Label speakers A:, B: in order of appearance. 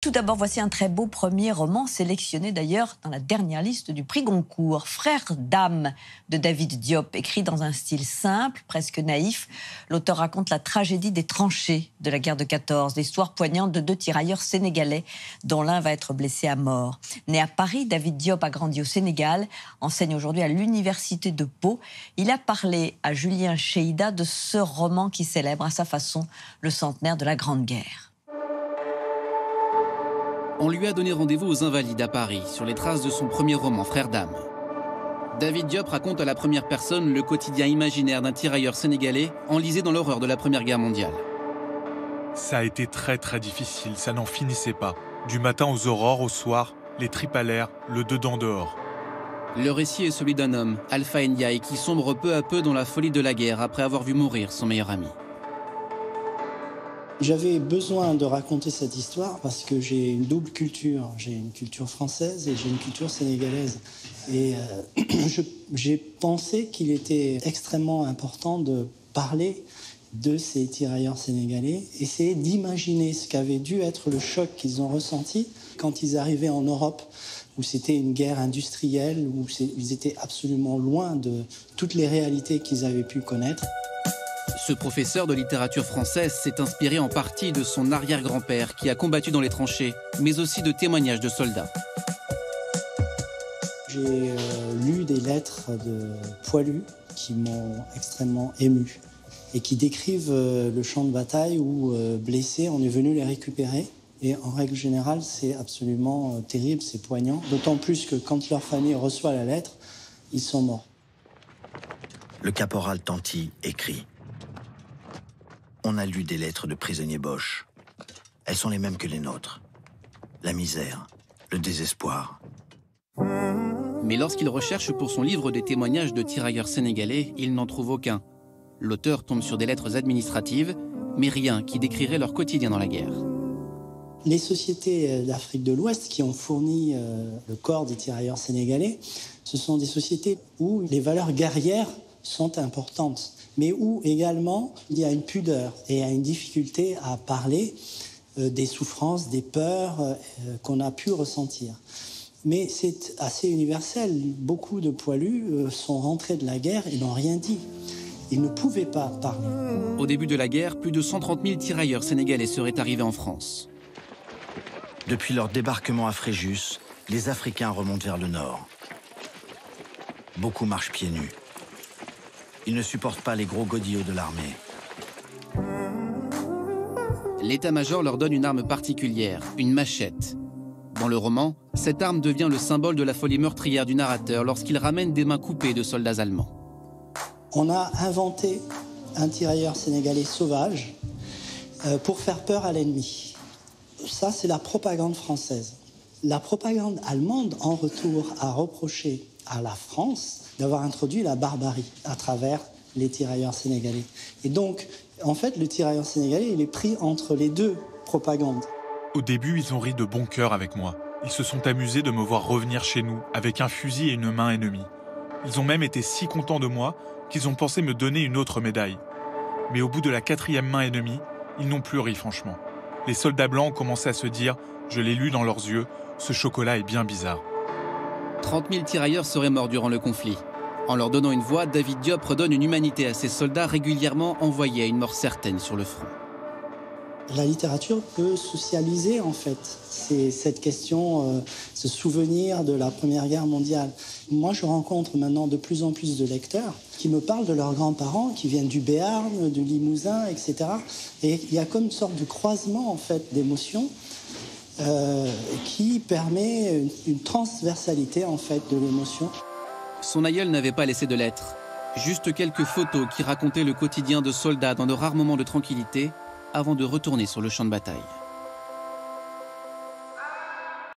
A: tout d'abord, voici un très beau premier roman, sélectionné d'ailleurs dans la dernière liste du prix Goncourt. Frères d'âme de David Diop, écrit dans un style simple, presque naïf. L'auteur raconte la tragédie des tranchées de la guerre de 14, l'histoire poignante de deux tirailleurs sénégalais, dont l'un va être blessé à mort. Né à Paris, David Diop a grandi au Sénégal, enseigne aujourd'hui à l'université de Pau. Il a parlé à Julien Cheïda de ce roman qui célèbre à sa façon le centenaire de la Grande Guerre.
B: On lui a donné rendez-vous aux Invalides à Paris, sur les traces de son premier roman, Frères d'âme. David Diop raconte à la première personne le quotidien imaginaire d'un tirailleur sénégalais enlisé dans l'horreur de la Première Guerre mondiale.
C: Ça a été très difficile, ça n'en finissait pas. Du matin aux aurores, au soir, les tripes à l'air, le dedans dehors.
B: Le récit est celui d'un homme, Alpha Ndiaye, qui sombre peu à peu dans la folie de la guerre après avoir vu mourir son meilleur ami.
D: J'avais besoin de raconter cette histoire parce que j'ai une double culture. J'ai une culture française et j'ai une culture sénégalaise. Et j'ai pensé qu'il était extrêmement important de parler de ces tirailleurs sénégalais, essayer d'imaginer ce qu'avait dû être le choc qu'ils ont ressenti quand ils arrivaient en Europe, où c'était une guerre industrielle, où ils étaient absolument loin de toutes les réalités qu'ils avaient pu connaître.
B: Ce professeur de littérature française s'est inspiré en partie de son arrière-grand-père qui a combattu dans les tranchées, mais aussi de témoignages de soldats.
D: J'ai lu des lettres de poilus qui m'ont extrêmement ému et qui décrivent le champ de bataille où, blessés, on est venu les récupérer. Et en règle générale, c'est absolument terrible, c'est poignant. D'autant plus que quand leur famille reçoit la lettre, ils sont morts.
E: Le caporal Tanti écrit: on a lu des lettres de prisonniers Boche. Elles sont les mêmes que les nôtres. La misère, le désespoir.
B: Mais lorsqu'il recherche pour son livre des témoignages de tirailleurs sénégalais, il n'en trouve aucun. L'auteur tombe sur des lettres administratives, mais rien qui décrirait leur quotidien dans la guerre.
D: Les sociétés d'Afrique de l'Ouest qui ont fourni le corps des tirailleurs sénégalais, ce sont des sociétés où les valeurs guerrières sont importantes, mais où également il y a une pudeur et une difficulté à parler des souffrances, des peurs qu'on a pu ressentir. Mais c'est assez universel. Beaucoup de poilus sont rentrés de la guerre et n'ont rien dit. Ils ne pouvaient pas parler.
B: Au début de la guerre, plus de 130 000 tirailleurs sénégalais seraient arrivés en France.
E: Depuis leur débarquement à Fréjus, les Africains remontent vers le nord. Beaucoup marchent pieds nus. Ils ne supportent pas les gros godillots de l'armée.
B: L'état-major leur donne une arme particulière, une machette. Dans le roman, cette arme devient le symbole de la folie meurtrière du narrateur lorsqu'il ramène des mains coupées de soldats allemands.
D: On a inventé un tirailleur sénégalais sauvage pour faire peur à l'ennemi. Ça, c'est la propagande française. La propagande allemande, en retour, a reproché à la France d'avoir introduit la barbarie à travers les tirailleurs sénégalais. Et donc, en fait, le tirailleur sénégalais, il est pris entre les deux propagandes.
C: Au début, ils ont ri de bon cœur avec moi. Ils se sont amusés de me voir revenir chez nous avec un fusil et une main ennemie. Ils ont même été si contents de moi qu'ils ont pensé me donner une autre médaille. Mais au bout de la 4e main ennemie, ils n'ont plus ri franchement. Les soldats blancs ont commencé à se dire, je l'ai lu dans leurs yeux, ce chocolat est bien bizarre.
B: 30 000 tirailleurs seraient morts durant le conflit. En leur donnant une voix, David Diop redonne une humanité à ces soldats régulièrement envoyés à une mort certaine sur le front.
D: La littérature peut socialiser, en fait. C'est cette question, ce souvenir de la Première Guerre mondiale. Moi, je rencontre maintenant de plus en plus de lecteurs qui me parlent de leurs grands-parents, qui viennent du Béarn, du Limousin, etc. Et il y a comme une sorte de croisement, en fait, d'émotions qui permet une transversalité, en fait, de l'émotion.
B: Son aïeul n'avait pas laissé de lettres. Juste quelques photos qui racontaient le quotidien de soldats dans de rares moments de tranquillité, avant de retourner sur le champ de bataille.